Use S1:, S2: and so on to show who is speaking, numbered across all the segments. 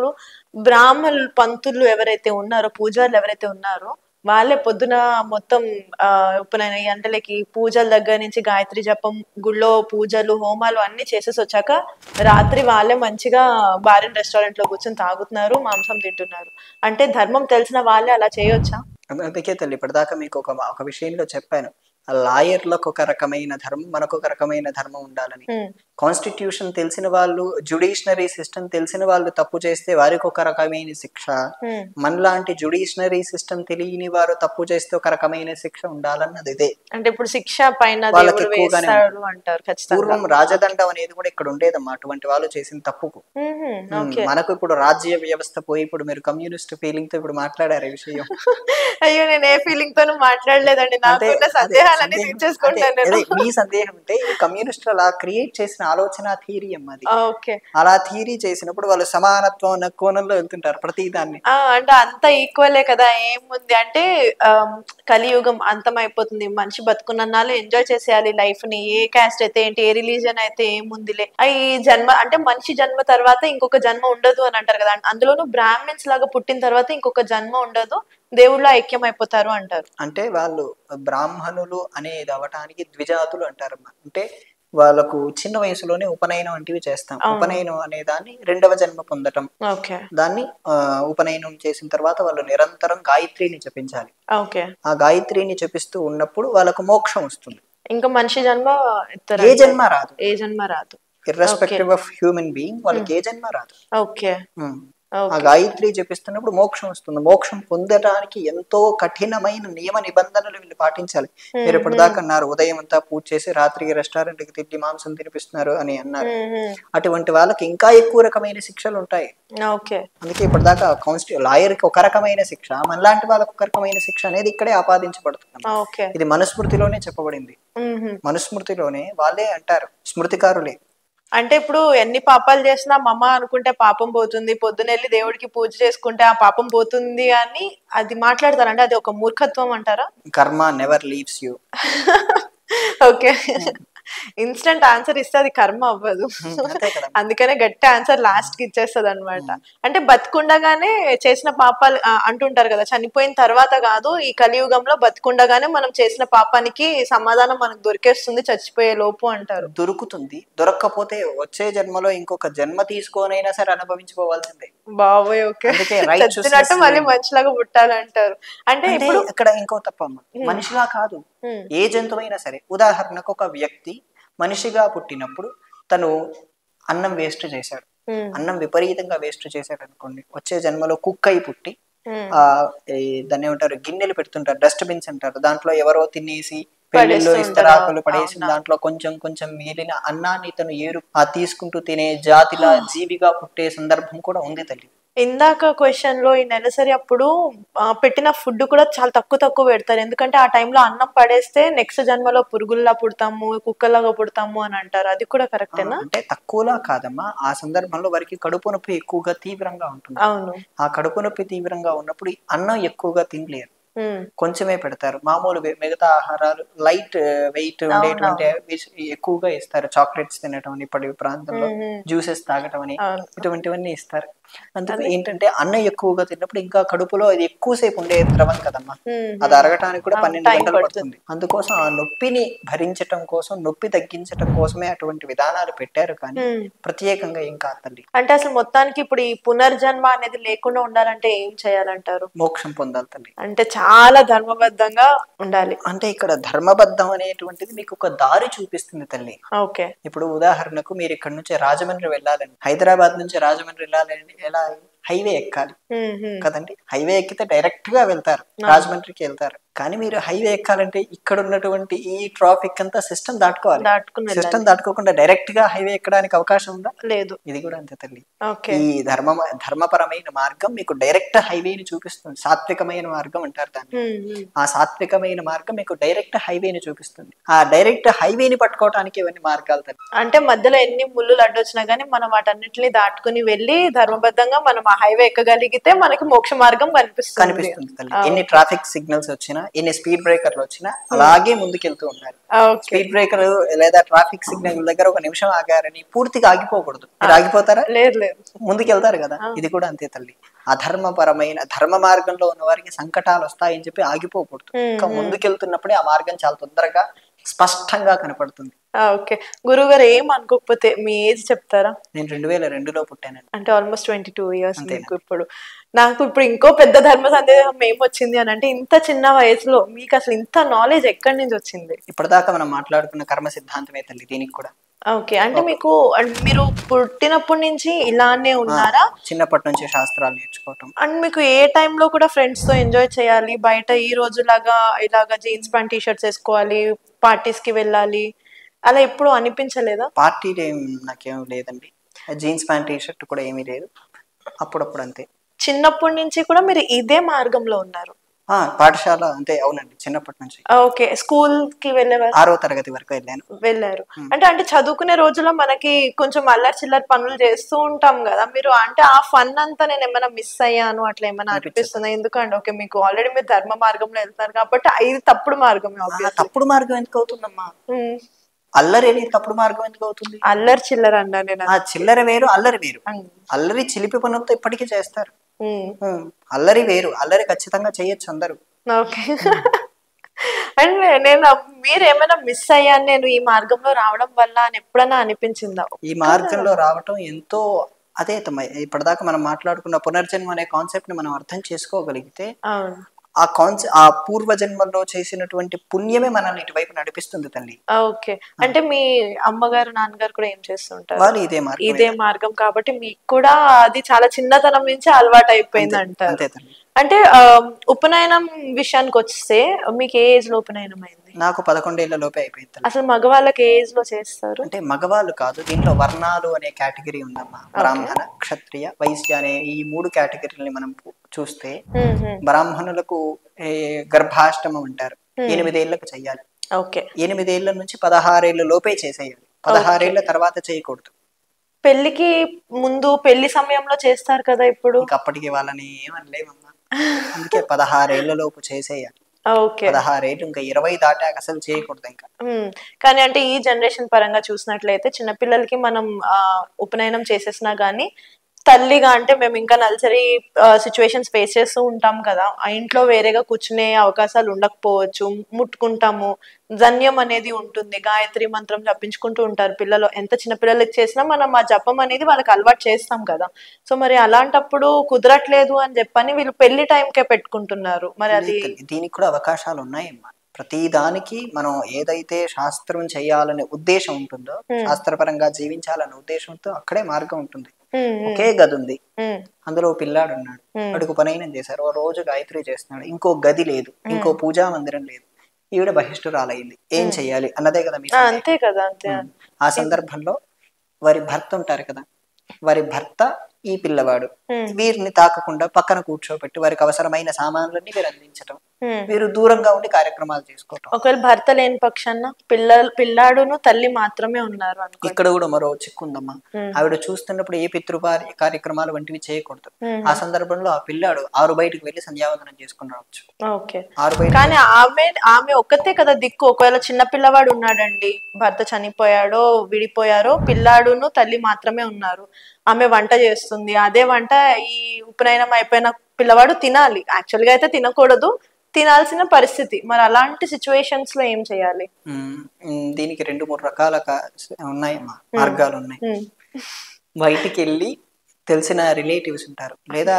S1: ఇప్పుడు బ్రాహ్మణులు పంతులు ఎవరైతే ఉన్నారో, పూజారులు ఎవరైతే ఉన్నారో వాళ్ళే పొద్దున మొత్తం ఉపనయన గంటలకి పూజల దగ్గర నుంచి గాయత్రి జపం, గుళ్ళో పూజలు, హోమాలు అన్ని చేసేసి వచ్చాక రాత్రి వాళ్ళే మంచిగా బారెన్ రెస్టారెంట్ లో కూర్చొని తాగుతున్నారు, మాంసం తింటున్నారు. అంటే ధర్మం తెలిసిన వాళ్ళే అలా చేయొచ్చా?
S2: అందుకే తల్లి ఇప్పటిదాకా మీకు ఒక విషయంలో చెప్పాను, లాయర్లకు ఒక రకమైన ధర్మం, మనకు ఒక రకమైన ధర్మం ఉండాలని. కాన్స్టిట్యూషన్ తెలిసిన వాళ్ళు, జ్యుడిషనరీ సిస్టమ్ తెలిసిన వాళ్ళు తప్పు చేస్తే వారికి ఒక రకమైన శిక్ష, మనలాంటి జ్యుడిషనరీ సిస్టమ్ తెలియని వారు తప్పు చేస్తే ఒక రకమైన శిక్ష ఉండాలన్నది ఇదే.
S1: అంటే ఇప్పుడు శిక్ష పైన
S2: వాళ్ళకి
S1: దేవుడు
S2: ఎక్కువగానే
S1: వేస్తాడు అంటారు ఖచ్చితంగా.
S2: పూర్వం రాజదండం అనేది కూడా ఇక్కడ ఉండేదమ్మా అటువంటి వాళ్ళు చేసిన తప్పుకు. మనకు ఇప్పుడు రాజ్య వ్యవస్థ పోయి ఇప్పుడు మీరు కమ్యూనిస్ట్ ఫీలింగ్ తో ఇప్పుడు మాట్లాడారు ఈ విషయం.
S1: అయ్యో నేను ఏ ఫీలింగ్ తోనూ మాట్లాడలేదండి, నాకున్న సందేహాలన్నీ తెచ్చేసుకుంటాను.
S2: మీ సందేహం అంటే ఈ కమ్యూనిస్టులు అలా క్రియేట్ చేసిన ఆలోచన థియరీ అమ్మది. అలా థియరీ చేసినప్పుడు వాళ్ళు సమానత్వం అన్న కోణంలో వెళ్తుంటారు ప్రతి దాన్ని.
S1: అంటే అంత ఈక్వలే కదా, ఏముంది అంటే కలియుగం అంతం అయిపోతుంది, మనిషి బతుకున్నాళ్ళు ఎంజాయ్ చేసేయాలి లైఫ్ ని, ఏ క్యాస్ట్ అయితే ఏంటి, ఏ రిలీజన్ అయితే ఏముందిలే, ఈ జన్మ అంటే మనిషి జన్మ తర్వాత ఇంకొక జన్మ ఉండదు అని అంటారు కదా. అందులోనూ బ్రాహ్మిన్స్ లాగా పుట్టిన తర్వాత ఇంకొక జన్మ ఉండదు, దేవుళ్ళ ఐక్యం అయిపోతారు అంటారు.
S2: అంటే వాళ్ళు బ్రాహ్మణులు అనేది అవటానికి ద్విజాతులు అంటారు. అంటే వాళ్ళకు చిన్న వయసులోనే ఉపనయనం వంటివి చేస్తాం. ఉపనయనం అనే దాన్ని రెండవ జన్మ పొందటం. దాన్ని ఉపనయనం చేసిన తర్వాత వాళ్ళు నిరంతరం గాయత్రిని జపించాలి. ఆ గాయత్రిని జపిస్తూ ఉన్నప్పుడు వాళ్ళకు మోక్షం వస్తుంది.
S1: ఇంకా మనిషి జన్మ
S2: ఏ జన్మ రాదు, ఇర్రెస్పెక్టివ్ ఆఫ్ హ్యూమన్ బీయింగ్ వాళ్ళకి ఏ జన్మ రాదు. ఆ గాయత్రి జపిస్తున్నప్పుడు మోక్షం వస్తుంది. మోక్షం పొందడానికి ఎంతో కఠినమైన నియమ నిబంధనలు వీళ్ళు పాటించాలి. మీరు ఇప్పటిదాకా అన్నారు ఉదయం అంతా పూజ చేసి రాత్రికి రెస్టారెంట్ కి తిరిగి మాంసం తినిపిస్తున్నారు అని అన్నారు. అటువంటి వాళ్ళకి ఇంకా ఎక్కువ రకమైన శిక్షలు ఉంటాయి. అందుకే ఇప్పటిదాకా లాయర్ కి ఒక రకమైన శిక్ష, మనలాంటి వాళ్ళకి ఒక రకమైన శిక్ష అనేది ఇక్కడే ఆపాదించబడుతుంది. ఇది మనుస్మృతిలోనే చెప్పబడింది. మనుస్మృతిలోనే వాళ్ళే అంటారు, స్మృతికారులే.
S1: అంటే ఇప్పుడు ఎన్ని పాపాలు చేసినా మమ్మ అనుకుంటే పాపం పోతుంది, పొద్దునెళ్ళి దేవుడికి పూజ చేసుకుంటే ఆ పాపం పోతుంది అని అది మాట్లాడతారంటే అది ఒక మూర్ఖత్వం అంటారా?
S2: కర్మ never leaves you.
S1: Okay, instant answer ఇస్తే అది కర్మ అవ్వదు, అందుకనే గట్టి ఆన్సర్ లాస్ట్ కి ఇచ్చేస్తుంది అనమాట. అంటే బతుకుండగానే చేసిన పాపాలు అంటుంటారు కదా, చనిపోయిన తర్వాత కాదు, ఈ కలియుగంలో బతుకుండగానే మనం చేసిన పాపానికి సమాధానం మనకు దొరికేస్తుంది చచ్చిపోయే లోపు అంటారు.
S2: దొరుకుతుంది, దొరక్కపోతే వచ్చే జన్మలో ఇంకొక జన్మ తీసుకొనైనా సరే అనుభవించుకోవాల్సిందే.
S1: బాబోయ్, ఓకే, చచ్చినట్టు మళ్ళీ మనిషిలాగా పుట్టాలంటారు. అంటే ఇప్పుడు
S2: ఇక్కడ ఇంకో తప్పమ్మ, మనిషిలా కాదు ఏ జంతువైనా సరే. ఉదాహరణకు ఒక వ్యక్తి మనిషిగా పుట్టినప్పుడు తను అన్నం వేస్ట్ చేశాడు, అన్నం విపరీతంగా వేస్ట్ చేశాడు అనుకోండి, వచ్చే జన్మలో కుక్ అయి పుట్టి దాన్ని ఏమంటారు, గిన్నెలు పెడుతుంటారు, డస్ట్బిన్స్ అంటారు, దాంట్లో ఎవరో తినేసి పెళ్లిలో ఇస్తరాకులు పడేసిన దాంట్లో కొంచెం కొంచెం మిగిలిన అన్నాన్ని తను తీసుకుంటూ తినే జాతిలా జీవిగా పుట్టే సందర్భం కూడా ఉంది తల్లి.
S1: ఇందాక క్వశ్చన్ లో ఈ నెలసరి అప్పుడు పెట్టిన ఫుడ్ కూడా చాలా తక్కువ పెడతారు, ఎందుకంటే ఆ టైంలో అన్నం పడేస్తే నెక్స్ట్ జన్మలో పురుగుల్లా పుడతాము, కుక్కలాగా పుడతాము అని అంటారు. అది కూడా కరెక్టేనా?
S2: అంటే తక్కువలా కాదమ్మా, ఆ సందర్భంలో వారికి కడుపు నొప్పి ఎక్కువగా తీవ్రంగా ఉంటుంది.
S1: అవును, ఆ
S2: కడుపు నొప్పి తీవ్రంగా ఉన్నప్పుడు అన్నం ఎక్కువగా తినలేరు, కొంచెమే పెడతారు. మామూలు మిగతా ఆహారాలు లైట్ వెయిట్ ఉండేటువంటి ఎక్కువగా ఇస్తారు. చాక్లెట్స్ తినటం అని, ఇప్పటి ప్రాంతంలో జ్యూసెస్ తాగటం అని, ఇటువంటివన్నీ ఇస్తారు. అందుకే ఏంటంటే అన్నం ఎక్కువగా తిన్నప్పుడు ఇంకా కడుపులో అది ఎక్కువసేపు ఉండే ద్రవం కదమ్మా, అది అరగటానికి కూడా 12 గంటలు పడుతుంది. అందుకోసం ఆ నొప్పిని భరించటం కోసం, నొప్పి తగ్గించటం కోసమే అటువంటి విధానాలు పెట్టారు, కానీ ప్రత్యేకంగా ఏం కాదు తల్లి.
S1: అంటే అసలు మొత్తానికి ఇప్పుడు ఈ పునర్జన్మ అనేది లేకుండా ఉండాలంటే ఏం చేయాలంటారు?
S2: మోక్షం పొందాలి తల్లి.
S1: అంటే చాలా ధర్మబద్ధంగా ఉండాలి.
S2: అంటే ఇక్కడ ధర్మబద్ధం అనేటువంటిది మీకు ఒక దారి చూపిస్తుంది తల్లి.
S1: ఓకే,
S2: ఇప్పుడు ఉదాహరణకు మీరు ఇక్కడ నుంచి రాజమండ్రి వెళ్ళాలని, హైదరాబాద్ నుంచి రాజమండ్రి వెళ్ళాలని ఎలా హైవే ఎక్కాలి కదండి, హైవే ఎక్కితే డైరెక్ట్ గా వెళ్తారు, రాజమండ్రికి వెళ్తారు. కానీ మీరు హైవే ఎక్కాలంటే ఇక్కడ ఉన్నటువంటి ఈ ట్రాఫిక్ అంతా సిస్టమ్ దాటుకోవాలి. సిస్టమ్ దాటుకోకుండా డైరెక్ట్ గా హైవే ఎక్కడానికి అవకాశం ఉందా?
S1: లేదు.
S2: ఇది కూడా అంతే తల్లి. ఈ ధర్మపరమైన మార్గం మీకు డైరెక్ట్ హైవేని చూపిస్తుంది. సాత్వికమైన మార్గం అంటారు దాన్ని. ఆ సాత్వికమైన మార్గం మీకు డైరెక్ట్ హైవేని చూపిస్తుంది. ఆ డైరెక్ట్ హైవేని పట్టుకోవడానికి ఇవన్నీ మార్గాలు తల్లి.
S1: అంటే మధ్యలో ఎన్ని ముళ్ళు అడ్డొచ్చినా గానీ మనం వాటన్నిటిని దాటుకుని వెళ్ళి ధర్మబద్ధంగా మనం ఆ హైవే ఎక్కగలిగితే మనకి మోక్ష మార్గం కనిపిస్తుంది
S2: తల్లి. ఎన్ని ట్రాఫిక్ సిగ్నల్స్ వచ్చినా, వచ్చినా, ఎన్ని స్పీడ్ బ్రేకర్లు వచ్చినా అలాగే ముందుకెళ్తూ ఉండాలి. స్పీడ్ బ్రేకర్ లేదా ట్రాఫిక్ సిగ్నల్ దగ్గర ఒక నిమిషం ఆగారని పూర్తిగా ఆగిపోకూడదు. మీరు ఆగిపోతారా?
S1: లేదు లేదు,
S2: ముందుకెళ్తారు కదా. ఇది కూడా అంతే తల్లి. అధర్మపరమైన ధర్మ మార్గంలో ఉన్న వారికి సంకటాలు వస్తాయని చెప్పి ఆగిపోకూడదు. ఇంకా ముందుకెళ్తున్నప్పుడే ఆ మార్గం చాలా తొందరగా స్పష్టంగా కనపడుతుంది.
S1: ఓకే గురుగారు, ఏం అనుకోకపోతే మీ ఏజ్ చెప్తారా?
S2: నేను 2002లో పుట్టానండి.
S1: అంటే ఆల్మోస్ట్ 22 years మీకు. ఇప్పుడు నాకు ఇప్పుడు ఇంకో పెద్ద ధర్మ సందేహం ఏమొచ్చింది అని అంటే, ఇంత చిన్న వయసులో మీకు అసలు ఇంత నాలెడ్జ్ ఎక్కడి నుంచి వచ్చింది?
S2: ఇప్పటిదాకా మనం మాట్లాడుకున్న కర్మ సిద్ధాంతమే తల్లి దీనికి కూడా.
S1: ఓకే, అంటే మీకు మీరు పుట్టినప్పటి నుంచి ఇలానే ఉన్నారా?
S2: చిన్నప్పటి నుంచి శాస్త్రాలు నేర్చుకోవటం.
S1: అండ్ మీకు ఏ టైంలో కూడా ఫ్రెండ్స్ తో ఎంజాయ్ చేయాలి, బయట ఈ రోజులాగా ఇలాగా జీన్స్ ప్యాంట్ టీ-షర్ట్స్ వేసుకోవాలి, పార్టీస్ కి వెళ్ళాలి, అలా ఎప్పుడు అనిపించలేదా?
S2: పార్టీ నాకేం లేదండి, జీన్స్ ప్యాంట్ టీ-షర్ట్ కూడా ఏమీ లేదు, అప్పుడప్పుడు అంతే.
S1: చిన్నప్పటి నుంచి కూడా మీరు ఇదే మార్గంలో ఉన్నారు?
S2: పాఠశాల అంతే. అవునండి, చిన్నప్పటి నుంచి.
S1: ఓకే, స్కూల్ కి వెళ్ళేవారు?
S2: 6వ తరగతి వరకు
S1: వెళ్ళారు. అంటే చదువుకునే రోజుల్లో మనకి కొంచెం అల్లరి చిల్లరి పనులు చేస్తూ ఉంటాం కదా, మీరు అంటే ఆ ఫన్ అంతా నేను ఏమైనా మిస్ అయ్యాను అట్లా ఏమైనా అనిపిస్తుందా? ఎందుకంటే ఓకే మీకు ఆల్రెడీ మీరు ధర్మ మార్గంలో వెళ్తారు కాబట్టి ఇది తప్పుడు మార్గం.
S2: తప్పుడు మార్గం ఎందుకు అవుతుందమ్మా? అల్లరి అనేది తప్పుడు మార్గం ఎందుకు అవుతుంది?
S1: అల్లరి చిల్లర అన్నా నేను.
S2: చిల్లర వేరు, అల్లరి వేరు. అల్లరి చిలిపి పనులతో ఇప్పటికీ చేస్తారు. అల్లరి వేరు, అల్లరి ఖచ్చితంగా చేయొచ్చు అందరూ.
S1: ఓకే, అండ్ నేను మీరు ఏమైనా మిస్ అయ్యాను నేను ఈ మార్గంలో రావడం వల్ల అని ఎప్పుడైనా అనిపించిందా?
S2: ఈ మార్గంలో రావటం ఎంతో అదే ఇప్పటిదాకా మనం మాట్లాడుకున్న పునర్జన్మ అనే కాన్సెప్ట్ ని మనం అర్థం చేసుకోగలిగితే, ఆ పూర్వజన్మలో చేసినటువంటి పుణ్యమే మనల్ని ఇటువైపు నడిపిస్తుంది తల్లి.
S1: ఓకే, అంటే మీ అమ్మగారు నాన్నగారు కూడా ఏం చేస్తుంటారు?
S2: వాళ్ళు
S1: ఇదే మార్గం కాబట్టి మీకు కూడా అది చాలా చిన్నతనం నుంచి అలవాటు అయిపోయింది అంటారు.
S2: అంతే తల్లి.
S1: అంటే ఉపనయనం విషయానికి వస్తే మీకు ఏ ఏజ్ లో ఉపనయనం అయింది?
S2: నాకు 11 ఏళ్ల లోపే అయిపోయింది.
S1: అసలు మగవాళ్ళకి ఏ ఏజ్ లో చేస్తారు?
S2: అంటే మగవాళ్ళు కాదు, దీంట్లో వర్ణాలు అనే కేటగిరీ ఉందమ్మా. బ్రాహ్మణ, క్షత్రియ, వైశ్య అనే ఈ 3 కేటగిరీలని మనం చూస్తే, బ్రాహ్మణులకు గర్భాష్టమం అంటారు, 8 ఏళ్లకు చెయ్యాలి. 8 ఏళ్ల నుంచి 16 ఏళ్ల లోపే చేసేయాలి, 16 ఏళ్ల తర్వాత చేయకూడదు.
S1: పెళ్లికి ముందు పెళ్లి సమయంలో చేస్తారు కదా ఇప్పుడు.
S2: అప్పటికి వాళ్ళని ఏమనలేమమ్మా, అందుకే 16 ఏళ్ల లోపు చేసేయాలి. 16 ఏళ్ళు, ఇంకా 20 దాటాక అసలు చేయకూడదు ఇంకా.
S1: కానీ అంటే ఈ జనరేషన్ పరంగా చూసినట్లయితే చిన్నపిల్లలకి మనం ఉపనయనం చేసేసినా గానీ తల్లిగా అంటే మేము ఇంకా నర్సరీ సిచ్యువేషన్స్ ఫేస్ చేస్తూ ఉంటాం కదా, ఆ ఇంట్లో వేరేగా కూర్చునే అవకాశాలు ఉండకపోవచ్చు, ముట్టుకుంటాము, జన్యం అనేది ఉంటుంది, గాయత్రి మంత్రం జపించుకుంటూ ఉంటారు పిల్లలు. ఎంత చిన్న పిల్లలకి చేసినా మనం ఆ జపం అనేది వాళ్ళకి అలవాటు చేస్తాం కదా. సో మరి అలాంటప్పుడు కుదరట్లేదు అని చెప్పని వీళ్ళు పెళ్లి టైంకే పెట్టుకుంటున్నారు. మరి అది
S2: దీనికి కూడా అవకాశాలు ఉన్నాయమ్మా. ప్రతి దానికి మనం ఏదైతే శాస్త్రం చేయాలనే ఉద్దేశం ఉంటుందో, శాస్త్రపరంగా జీవించాలనే ఉద్దేశంతో అక్కడే మార్గం ఉంటుంది. ఒకే గది ఉంది, అందులో పిల్లాడు ఉన్నాడు, వాడికి ఉపనయనం చేశారు, ఓ రోజు గాయత్రి చేస్తున్నాడు, ఇంకో గది లేదు, ఇంకో పూజా మందిరం లేదు, ఈవిడ బహిష్ఠురాలయ్యింది, ఏం చెయ్యాలి అన్నదే కదా మీ.
S1: అంతే కదా.
S2: ఆ సందర్భంలో వారి భర్త ఉంటారు కదా, వారి భర్త ఈ పిల్లవాడు, వీరిని తాకకుండా పక్కన కూర్చోబెట్టి వారికి అవసరమైన సామాన్లన్నీ వీరు అందించటం, వీరు దూరంగా ఉండి కార్యక్రమాలు చేసుకోవటం.
S1: ఒకవేళ భర్త లేని పక్షాన పిల్లాడును తల్లి మాత్రమే ఉన్నారు.
S2: ఇక్కడ కూడా మరో చిక్కుందమ్మా. ఆవిడ చూస్తున్నప్పుడు ఏ పితృపార్య కార్యక్రమాలు వంటివి చేయకూడదు. ఆ సందర్భంలో ఆ పిల్లాడు 6 బయటకు వెళ్లి సంధ్యావందనం చేసుకుని రావచ్చు.
S1: కానీ ఆమె ఒక్కతే కదా దిక్కు. ఒకవేళ చిన్న పిల్లవాడు ఉన్నాడండి, భర్త చనిపోయాడో విడిపోయారో, పిల్లాడును తల్లి మాత్రమే ఉన్నారు, ఆమె వంట చేస్తుంది, అదే వంట ఈ ఉపనయనం అయిపోయిన పిల్లవాడు తినాలి. యాక్చువల్ గా అయితే తినకూడదు, తినాల్సిన పరిస్థితి. మరి అలాంటి సిచ్యువేషన్స్ లో ఏం చేయాలి?
S2: దీనికి 2-3 రకాల ఉన్నాయమ్మా, మార్గాలు ఉన్నాయి. బయటికి వెళ్ళి తెలిసిన రిలేటివ్స్ ఉంటారు, లేదా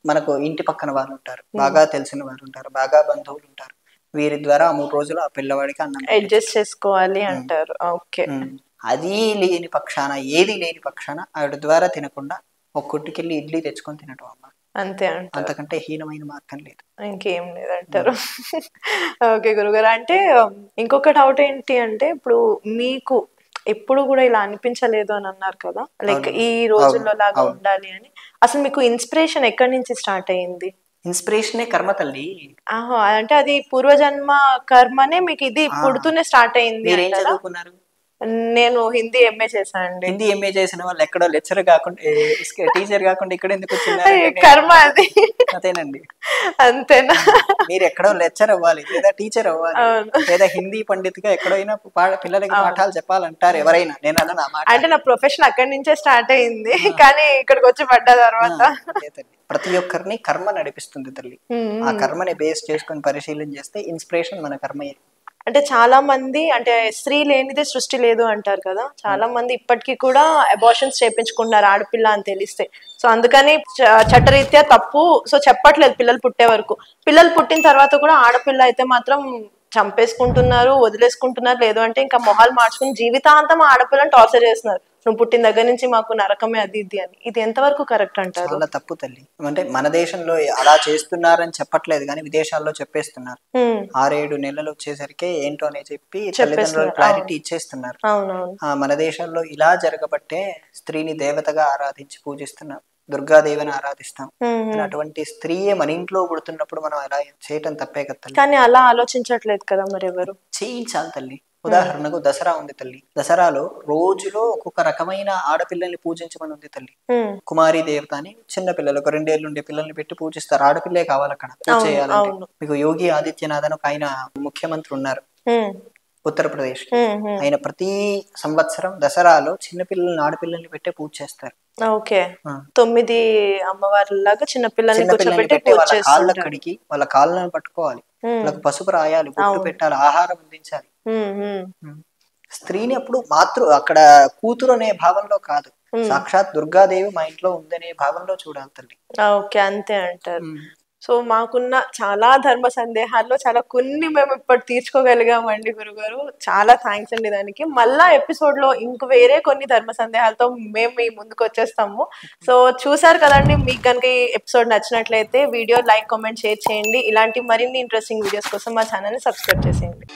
S2: మనకు ఇంటి పక్కన వాళ్ళు ఉంటారు, బాగా తెలిసిన వాళ్ళు ఉంటారు, బాగా బంధువులు ఉంటారు, వీరి ద్వారా 3 రోజులు ఆ పిల్లవాడికి అన్నం
S1: అడ్జస్ట్ చేసుకోవాలి అంటారు. ఓకే,
S2: అది లేని పక్షాన, ఏది లేని పక్షాన ఆవిడ ద్వారా తినకుండా ఒక కొట్టుకెళ్ళి ఇడ్లీ తెచ్చుకొని తినటం అమ్మ,
S1: అంతే.
S2: అంతకంటే హీనమైన మార్గం లేదు,
S1: ఇంకేం లేదంటారు. ఓకే గురుగారు, అంటే ఇంకొక డౌట్ ఏంటి అంటే, ఇప్పుడు మీకు ఎప్పుడు కూడా ఇలా అనిపించలేదు అని అన్నారు కదా, లైక్ ఈ రోజుల్లో లాగా ఉండాలి అని. అసలు మీకు ఇన్స్పిరేషన్ ఎక్కడి నుంచి స్టార్ట్ అయ్యింది?
S2: ఇన్స్పిరేషనే కర్మ తల్లి.
S1: అంటే అది పూర్వజన్మ కర్మనే మీకు ఇది పుడుతూనే స్టార్ట్ అయింది.
S2: మీరేం చదువుకున్నారు?
S1: నేను హిందీ ఎంఏ చేశానండి.
S2: హిందీ ఎంఏ చేసిన వాళ్ళు ఎక్కడో లెక్చర్ కాకుండా టీచర్ కాకుండా ఇక్కడ ఎందుకు
S1: కర్మ అది.
S2: అదేనండి.
S1: అంతేనా?
S2: మీరు ఎక్కడో లెక్చర్ అవ్వాలి, లేదా టీచర్ అవ్వాలి, లేదా హిందీ పండిత్ గా ఎక్కడైనా పిల్లలకి పాఠాలు చెప్పాలంటారు ఎవరైనా. నేను అన్న
S1: అంటే నా ప్రొఫెషన్ అక్కడి నుంచే స్టార్ట్ అయింది, కానీ ఇక్కడికి వచ్చి పడ్డ తర్వాత
S2: ప్రతి ఒక్కరిని కర్మ నడిపిస్తుంది తల్లి. ఆ కర్మని బేస్ చేసుకుని పరిశీలన చేస్తే ఇన్స్పిరేషన్ మన కర్మయే.
S1: అంటే చాలా మంది అంటే స్త్రీ లేనిదే సృష్టి లేదు అంటారు కదా, చాలా మంది ఇప్పటికీ కూడా అబార్షన్స్ చేయించుకుంటున్నారు ఆడపిల్ల అని తెలిస్తే. సో అందుకని చట్టరీత్యా తప్పు సో చెప్పట్లేదు పిల్లలు పుట్టే వరకు. పిల్లలు పుట్టిన తర్వాత కూడా ఆడపిల్ల అయితే మాత్రం చంపేసుకుంటున్నారు, వదిలేసుకుంటున్నారు. లేదు అంటే ఇంకా మొహాలు మార్చుకుని జీవితాంతం ఆడపిల్లని టార్చర్ చేస్తున్నారు. నువ్వు పుట్టిన దగ్గర నుంచి మాకు నరకమే అది ఇది అని. ఇది ఎంతవరకు కరెక్ట్ అంటారు?
S2: చాలా తప్పు తల్లి. అంటే మన దేశంలో అలా చేస్తున్నారని చెప్పట్లేదు, కానీ విదేశాల్లో చెప్పేస్తున్నారు. 6-7 నెలలు వచ్చేసరికి ఏంటో అని చెప్పి తల్లిదండ్రులు క్లారిటీ ఇచ్చేస్తున్నారు. మన దేశంలో ఇలా జరగబట్టే స్త్రీని దేవతగా ఆరాధించి పూజిస్తున్నారు, దుర్గాదేవిని ఆరాధిస్తాం. అటువంటి స్త్రీయే మన ఇంట్లో పుడుతున్నప్పుడు మనం అలా చేయటం తప్పే కదా.
S1: కానీ అలా ఆలోచించట్లేదు కదా మరి ఎవరు.
S2: చేయించాలి తల్లి. ఉదాహరణకు దసరా ఉంది తల్లి. దసరాలో రోజులో ఒక్కొక్క రకమైన ఆడపిల్లల్ని పూజించమని ఉంది తల్లి. కుమారి దేవత అని చిన్న పిల్లలు, ఒక 2 ఏళ్ళు ఉండే పిల్లల్ని పెట్టి పూజిస్తారు. ఆడపిల్లే కావాలి అక్కడ పూజ చేయాలంటే. మీకు యోగి ఆదిత్యనాథ్ అని ఒక ఆయన ముఖ్యమంత్రి ఉన్నారు ఉత్తరప్రదేశ్. ఆయన ప్రతి సంవత్సరం దసరాలో చిన్న పిల్లల్ని ఆడపిల్లల్ని పెట్టే పూజ చేస్తారు.
S1: ఓకే, 9 అమ్మవార్లాగా చిన్న పిల్లల్ని
S2: పెట్టి వాళ్ళ కాళ్ళ కడిగి వాళ్ళ కాళ్ళను పట్టుకోవాలి, వాళ్ళకి పసుపు రాయాలి, బొట్టు పెట్టాలి, ఆహారం అందించాలి. స్త్రీని అప్పుడు అక్కడ కూతురు అనే భావంలో కాదు, సాక్షాత్ దుర్గాదేవి మా ఇంట్లో ఉందనే భావంలో చూడాలి తల్లి.
S1: ఓకే, అంతే అంటారు. సో మాకున్న చాలా ధర్మ సందేహాల్లో చాలా కొన్ని మేము ఇప్పుడు తీర్చుకోగలిగామండి గురుగారు. చాలా థ్యాంక్స్ అండి దానికి. మళ్ళా ఎపిసోడ్ లో ఇంక వేరే కొన్ని ధర్మ సందేహాలతో మేము మీ ముందుకు వచ్చేస్తాము. సో చూసారు కదండి, మీకు కనుక ఈ ఎపిసోడ్ నచ్చినట్లయితే వీడియో లైక్, కామెంట్, షేర్ చేయండి. ఇలాంటి మరిన్ని ఇంట్రెస్టింగ్ వీడియోస్ కోసం మా ఛానల్ని సబ్స్క్రైబ్ చేసేయండి.